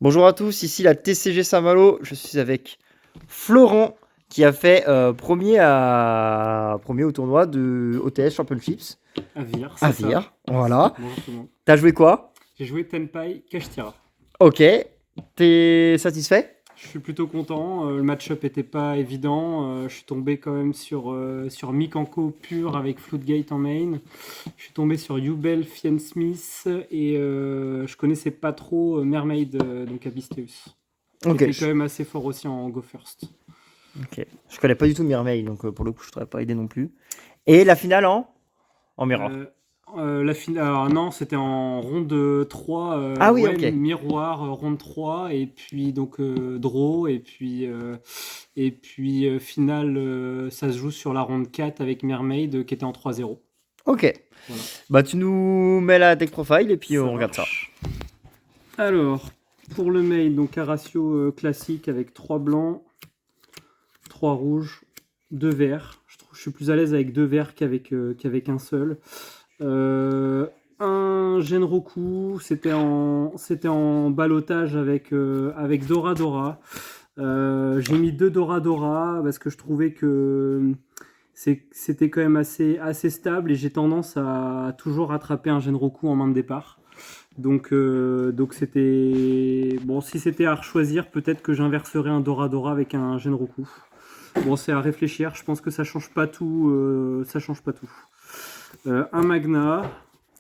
Bonjour à tous, ici la TCG Saint-Malo. Je suis avec Florent qui a fait premier au tournoi de OTS Championships Avir, à c'est ça. Vire. Voilà. Bonjour tout le monde. T'as joué quoi? J'ai joué Tenpai Kashtira. Ok. T'es satisfait? Je suis plutôt content. Le match-up était pas évident. Je suis tombé quand même sur Mikanko pur avec Floodgate en main. Je suis tombé sur Yubel, Fienne Smith et je connaissais pas trop Mermaid, donc Abysteus. Qui Ok. était quand même assez fort aussi en Go First. Ok. Je connais pas du tout Merveille, donc pour le coup, je t'aurais pas aidé non plus. Et la finale en mirror. La finale, alors non, c'était en ronde 3, Ah oui, ouais, ok. miroir, ronde 3, et puis donc draw, et puis finale, ça se joue sur la ronde 4 avec Mermaid qui était en 3-0. Ok. Voilà, Bah tu nous mets la deck profile et puis ça on regarde ça. marche. Alors, pour le main, donc un ratio classique avec 3 blancs, 3 rouges, 2 verts. Je suis plus à l'aise avec 2 verts qu'avec un seul. Un Genroku, c'était en balotage avec Dora Dora. J'ai mis 2 Dora Dora parce que je trouvais que c'était quand même assez stable et j'ai tendance à toujours rattraper un Genroku en main de départ. Donc c'était. Bon, si c'était à choisir, peut-être que j'inverserais un Dora Dora avec un Genroku. Bon, c'est à réfléchir. Je pense que ça change pas tout. Ça change pas tout. Un Magna.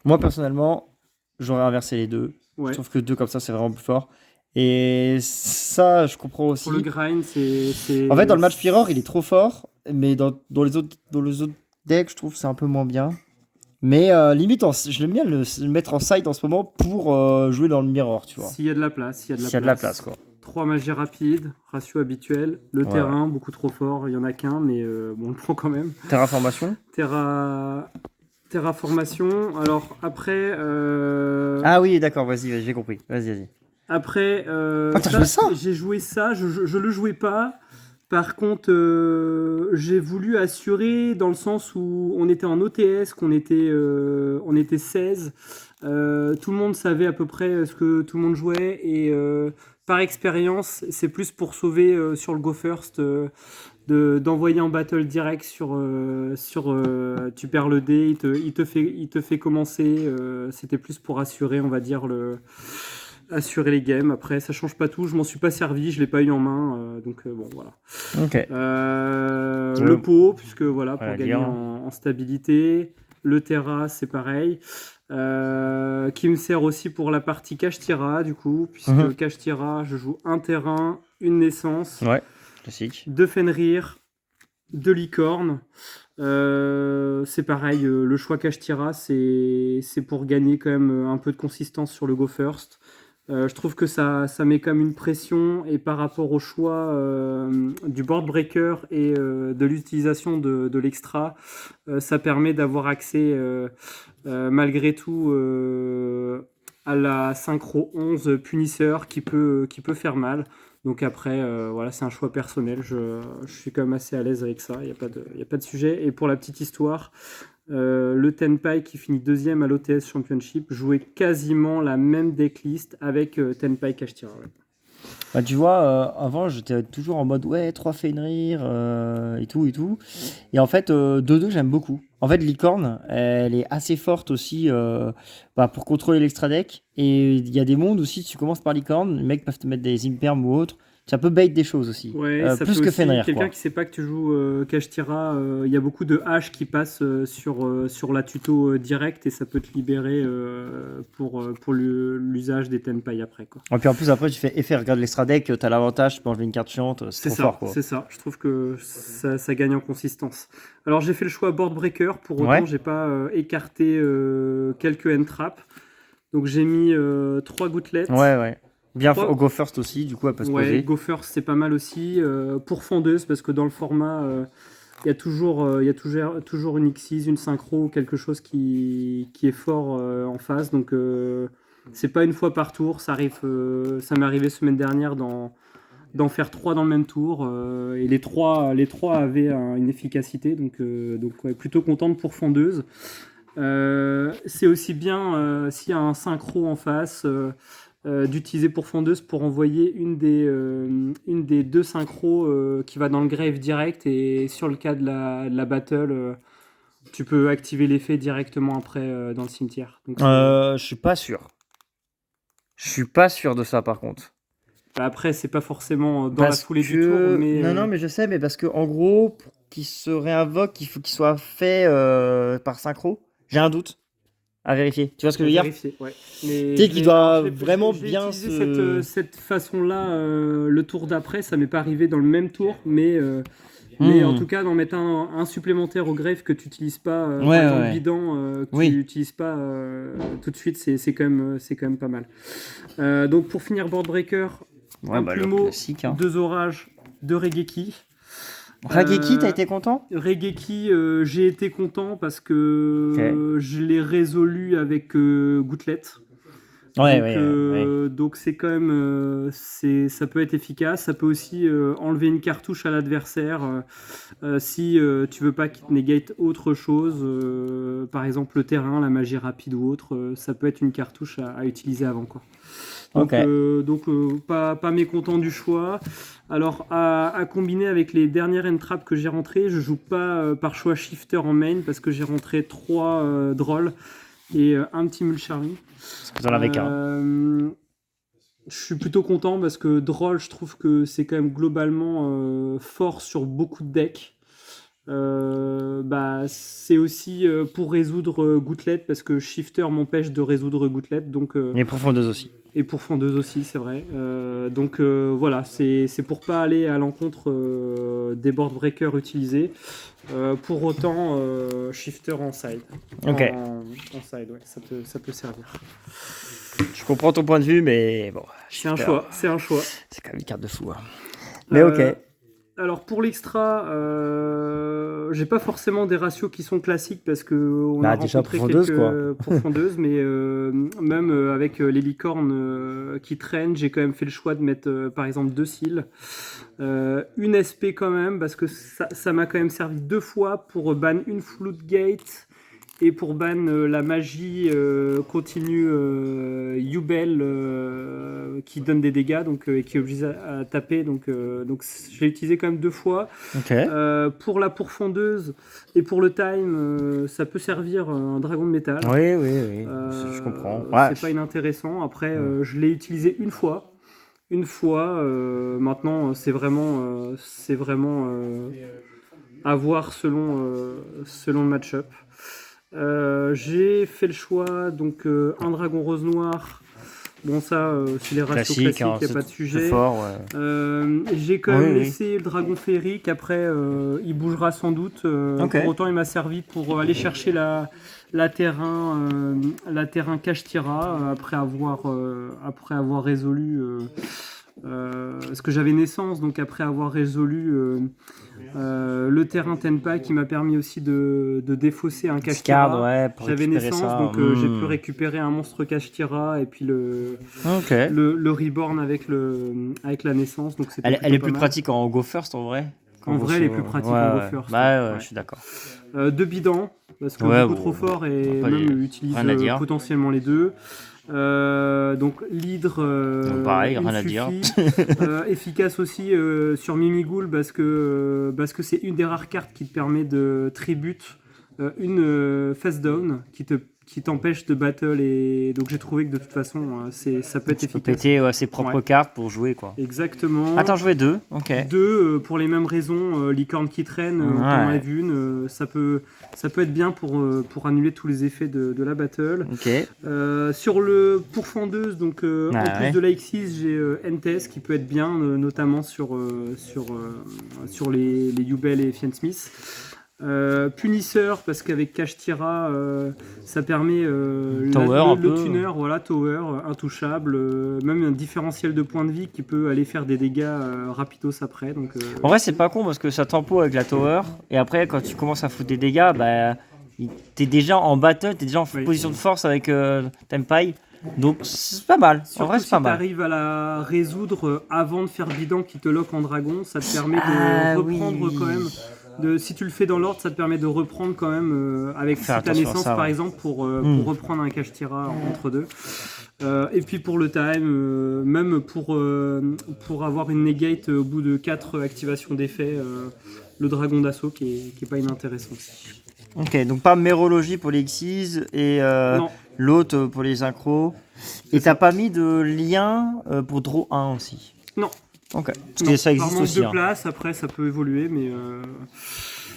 Moi personnellement, j'aurais inversé les deux. Je Ouais. trouve que deux comme ça, c'est vraiment plus fort. Et ça, je comprends Pour le aussi. grind, En fait, dans le match mirror, il est trop fort, mais dans les autres decks, je trouve que c'est un peu moins bien. Mais limite, je l'aime bien le mettre en side en ce moment pour jouer dans le mirror, tu vois. S'il y a de la place, s'il y a de la S'il y a de la place. place, quoi. 3 magies rapides, ratio habituel. Le Ouais, ouais. terrain, beaucoup trop fort. Il y en a qu'un, mais bon, on le prend quand même. Terraformation. Terraformation. Alors après, Ah oui, d'accord, vas-y, j'ai compris. Vas-y. après, Ah, t'as joué ça? j'ai joué ça. Je le jouais pas. Par contre, j'ai voulu assurer dans le sens où on était en OTS, on était 16. Tout le monde savait à peu près ce que tout le monde jouait et par expérience, c'est plus pour sauver sur le Go First d'envoyer en battle direct tu perds le dé, il te fait commencer. C'était plus pour assurer, on va dire, assurer les games. Après, ça change pas tout. Je m'en suis pas servi, je l'ai pas eu en main. Donc bon, voilà. Ok. Le pot, puisque voilà, pour Voilà, gagner dire. en stabilité. Le Terra, c'est pareil. Qui me sert aussi pour la partie Kashtira, du coup, puisque Mhm. Kashtira, je joue un terrain, une naissance, Ouais, classique. 2 Fenrir, 2 licornes. C'est pareil, le choix Kashtira, c'est pour gagner quand même un peu de consistance sur le Go First. Je trouve que ça met quand même une pression et par rapport au choix du board breaker et de l'utilisation de l'extra, ça permet d'avoir accès malgré tout à la synchro 11 punisseur qui peut faire mal. Donc après, voilà, c'est un choix personnel. Je suis quand même assez à l'aise avec ça. Il n'y a pas de sujet. Et pour la petite histoire, le Tenpai qui finit deuxième à l'OTS Championship jouait quasiment la même decklist avec Tenpai Kashtira. Ouais. Bah, tu vois, avant, j'étais toujours en mode ouais, 3 Fenrir et tout et tout. Et en fait, 2-2, j'aime beaucoup. En fait, Licorne, elle est assez forte aussi pour contrôler l'extra deck. Et il y a des mondes aussi, tu commences par Licorne, les mecs peuvent te mettre des Imperm ou autre. Ça peut bait des choses aussi. Ouais, ça peut Plus que aussi. Fenrir, Quelqu'un quoi. qui sait pas que tu joues Kashtira, il y a beaucoup de haches qui passent sur la tuto direct et ça peut te libérer pour l'usage des Tenpai après, quoi. Et puis en plus, après, tu fais effet, regarde l'extra deck, t'as l'avantage, tu peux enlever une carte chiante, c'est trop fort, quoi. C'est ça. Je trouve que ça gagne en consistance. Alors j'ai fait le choix board breaker. Pour autant, Ouais, j'ai pas écarté quelques end traps. Donc j'ai mis 3 gouttelettes. ouais. Bien au 3. go first aussi, du coup, elle peut se Ouais, poser. Go First, c'est pas mal aussi. Pour fondeuse, parce que dans le format, il y a toujours une Xyz, une synchro, quelque chose qui est fort en face. Donc c'est pas une fois par tour. Ça m'est arrivé semaine dernière d'en faire 3 dans le même tour. Et les trois avaient une efficacité. Donc ouais, plutôt contente pour fondeuse. C'est aussi bien s'il y a un synchro en face. d'utiliser Pourfendeuse pour envoyer une des deux synchros qui va dans le grave direct, et sur le cas de la battle, tu peux activer l'effet directement après dans le cimetière. Donc, Je suis pas sûr. Je suis pas sûr de ça par contre. après, c'est pas forcément dans la foulée du tour, mais Non, mais je sais, mais parce que en gros, pour qu'il se réinvoque, il faut qu'il soit fait par synchro. J'ai un doute à vérifier. Tu vois ce que je veux dire? vérifier, ouais. Mais Tu sais je qu'il l'ai- doit alors, je l'ai- vraiment je l'ai bien utilisé se... cette façon-là le tour d'après. Ça m'est pas arrivé dans le même tour, mais en tout cas, d'en mettre un supplémentaire au greffe que tu n'utilises pas, Ouais, par exemple ouais. bidon, que Oui. tu n'utilises pas tout de suite, c'est quand même pas mal. Donc pour finir Boardbreaker, Ouais, un bah, le plumeau, classique. Hein. 2 orages, 2 Regeki. Rageki, t'as été content? Regeki, j'ai été content parce que je l'ai résolu avec Gouttelette. Ouais. Donc c'est quand même, ça peut être efficace. Ça peut aussi enlever une cartouche à l'adversaire si tu veux pas qu'il te négate autre chose, par exemple le terrain, la magie rapide ou autre. Ça peut être une cartouche à utiliser avant, quoi. Donc, pas mécontent du choix. Alors à combiner avec les dernières entraps que j'ai rentrées, je joue pas par choix shifter en main parce que j'ai rentré 3 drolls et un petit Mulcharmy. Parce que t'en avais qu'un. Je suis plutôt content parce que Droll, je trouve que c'est quand même globalement fort sur beaucoup de decks. C'est aussi pour résoudre Gouttelette parce que Shifter m'empêche de résoudre Gouttelette. Donc, Et Pourfendeuse aussi. et Pourfendeuse aussi, c'est vrai. Voilà, c'est pour pas aller à l'encontre des board breakers utilisés. Pour autant, Shifter en side. Ok. En side, ouais, ça peut servir. Je comprends ton point de vue, mais bon. C'est un choix. C'est quand même une carte de fou. Hein. Mais ok. Alors pour l'extra, j'ai pas forcément des ratios qui sont classiques parce que on a déjà rencontré quelques pourfendeuses, mais même avec les licornes qui traînent, j'ai quand même fait le choix de mettre par exemple 2 cils, une SP quand même parce que ça m'a quand même servi 2 fois pour ban une Floodgate et pour ban la magie continue Yubel qui donne des dégâts et qui est obligé à taper. Donc je l'ai utilisé quand même 2 fois. Okay. Pour la pourfendeuse et pour le time, ça peut servir un dragon de métal. Oui, je comprends. C'est pas inintéressant. Après, je l'ai utilisé une fois. Maintenant, c'est vraiment à voir selon le match-up. J'ai fait le choix, donc un dragon rose noir. Bon, ça, c'est les ratios classiques, il n'y a pas de sujet. Fort, ouais. J'ai quand même laissé le dragon féerique. Après, il bougera sans doute. Pour autant, il m'a servi pour aller chercher la terrain Kashtira après avoir résolu. Parce que j'avais naissance, donc après avoir résolu le terrain Tenpa qui m'a permis aussi de défausser un Kashtira. J'avais naissance, donc j'ai pu récupérer un monstre Kashtira et puis le reborn avec la naissance. Donc elle est plus pratique en Go First en vrai. En vrai, elle est plus pratique en Go First. Je suis d'accord. 2 bidons, parce que beaucoup trop fort et même utilise potentiellement les deux. Donc l'hydre pareil, rien à dire. Efficace aussi sur Mimighoul parce que c'est une des rares cartes qui te permet de tribute une face down qui t'empêche de battle, et donc j'ai trouvé que de toute façon ça peut être efficace. Tu peux péter ses propres cartes pour jouer, quoi. Exactement. Attends, jouer 2. Ok. 2 pour les mêmes raisons, licorne qui traîne, on enlève une, ça peut être bien pour annuler tous les effets de la battle. Okay. Sur le pourfendeuse, donc en plus de la X6, j'ai NTS qui peut être bien, notamment sur les Yubel et Fiendsmith. Punisseur parce qu'avec Kashtira ça permet le tuner, tower intouchable, même un différentiel de points de vie qui peut aller faire des dégâts rapidos après. Donc, en vrai c'est pas con parce que ça tempo avec la tower et après quand tu commences à foutre des dégâts, t'es déjà en battle, t'es déjà en position de force avec Tenpai. Donc c'est pas mal. Surtout en vrai, c'est pas mal. Si tu arrives à la résoudre avant de faire bidon qui te lock en dragon, ça te permet de reprendre quand même Si tu le fais dans l'ordre, ça te permet de reprendre quand même avec Faire ta attention à naissance ça, par ouais. exemple pour reprendre un cache-tira entre deux. Et puis pour le time, même pour avoir une negate au bout de 4 activations d'effet, le dragon d'assaut qui est pas inintéressant aussi. Ok, donc pas mérologie pour les Xyz et Non, l'autre pour les synchros. C'est Et t'as ça. pas mis de lien pour Draw 1 aussi. non. Ok, parce Non, que ça par existe manque aussi. de Hein. place, après ça peut évoluer, mais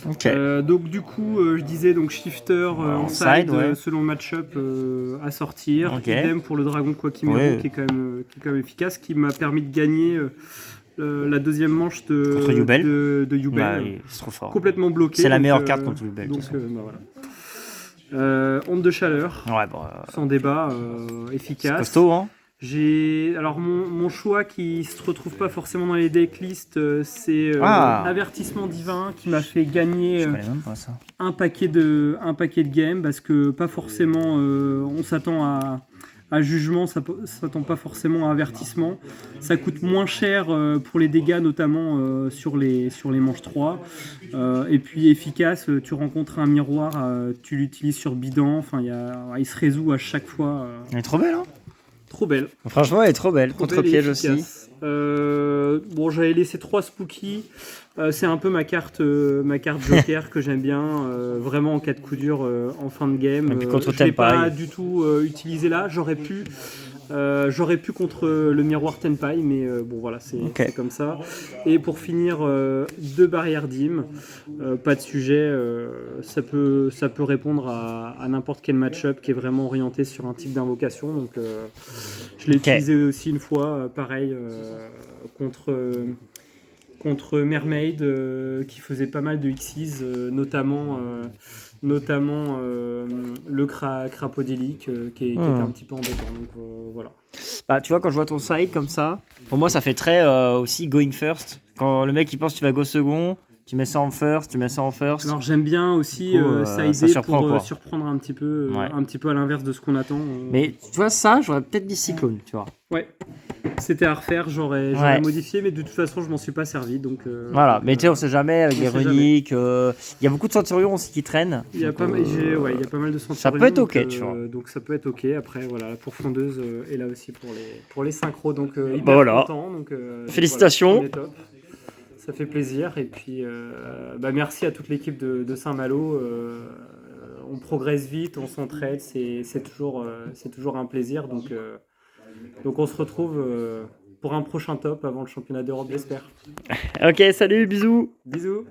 Ok. donc du coup, je disais donc shifter en Side, side ouais. selon le match-up à sortir. Ok. Idem pour le dragon Quackimero Ouais. qui est quand même efficace, qui m'a permis de gagner la deuxième manche Contre Yubel. de Yubel. Ouais, c'est trop fort. Complètement bloqué. C'est la donc, meilleure carte contre Yubel. de Donc toute façon. bah, voilà. Onde de chaleur, Ouais, bon, sans débat, c'est efficace. costaud, hein. Alors mon choix qui se retrouve pas forcément dans les decklists, c'est Avertissement divin qui m'a fait gagner Je connais même pas ça. un paquet de games parce que pas forcément on s'attend à jugement, ça s'attend pas forcément à avertissement. Ça coûte moins cher pour les dégâts notamment sur les manches 3. Et puis efficace, tu rencontres un miroir, tu l'utilises sur bidon, enfin il se résout à chaque fois. Elle est trop belle, hein. Trop belle. Franchement, elle est trop belle. Trop belle et Contre-piège aussi. efficace. Bon, j'avais laissé 3 spooky. C'est un peu ma carte joker que j'aime bien, vraiment en cas de coup dur en fin de game. Et puis contre Je l'ai pas Tenpai. du tout utilisé là. J'aurais pu contre le miroir Tenpai, mais bon voilà, c'est comme ça. Et pour finir, 2 barrières d'hymne, pas de sujet. Ça peut répondre à n'importe quel match-up qui est vraiment orienté sur un type d'invocation. Donc je l'ai utilisé aussi une fois, pareil, contre Mermaid qui faisait pas mal de Xyz, notamment le crapodélique qui était un petit peu embêtant. Donc voilà. Bah, tu vois, quand je vois ton side comme ça, pour moi, ça fait très aussi going first. Quand le mec il pense que tu vas go second, tu mets ça en first, tu mets ça en first. Alors j'aime bien aussi ça sider surprend, pour quoi. surprendre un petit peu, Ouais. à l'inverse de ce qu'on attend. Mais tu vois, ça, j'aurais peut-être dit cyclone, tu vois. Ouais. C'était à refaire, j'aurais Ouais. modifié, mais de toute façon, je m'en suis pas servi. Donc, Voilà, mais tu sais, on sait jamais avec on les sait reliques. Il y a beaucoup de centurions aussi qui traînent. Il y a Donc, pas mal, il y a pas mal de centurions. ça peut être ok, donc, tu vois. Donc ça peut être ok. Après, voilà, pour fondeuse et là aussi pour les synchros. Donc hyper Voilà. content. Donc, Félicitations. Voilà, on est top. Ça fait plaisir. Et puis, merci à toute l'équipe de Saint-Malo. On progresse vite, on s'entraide. C'est toujours un plaisir. Donc on se retrouve pour un prochain top avant le championnat d'Europe, j'espère. Ok, salut, bisous. Bisous.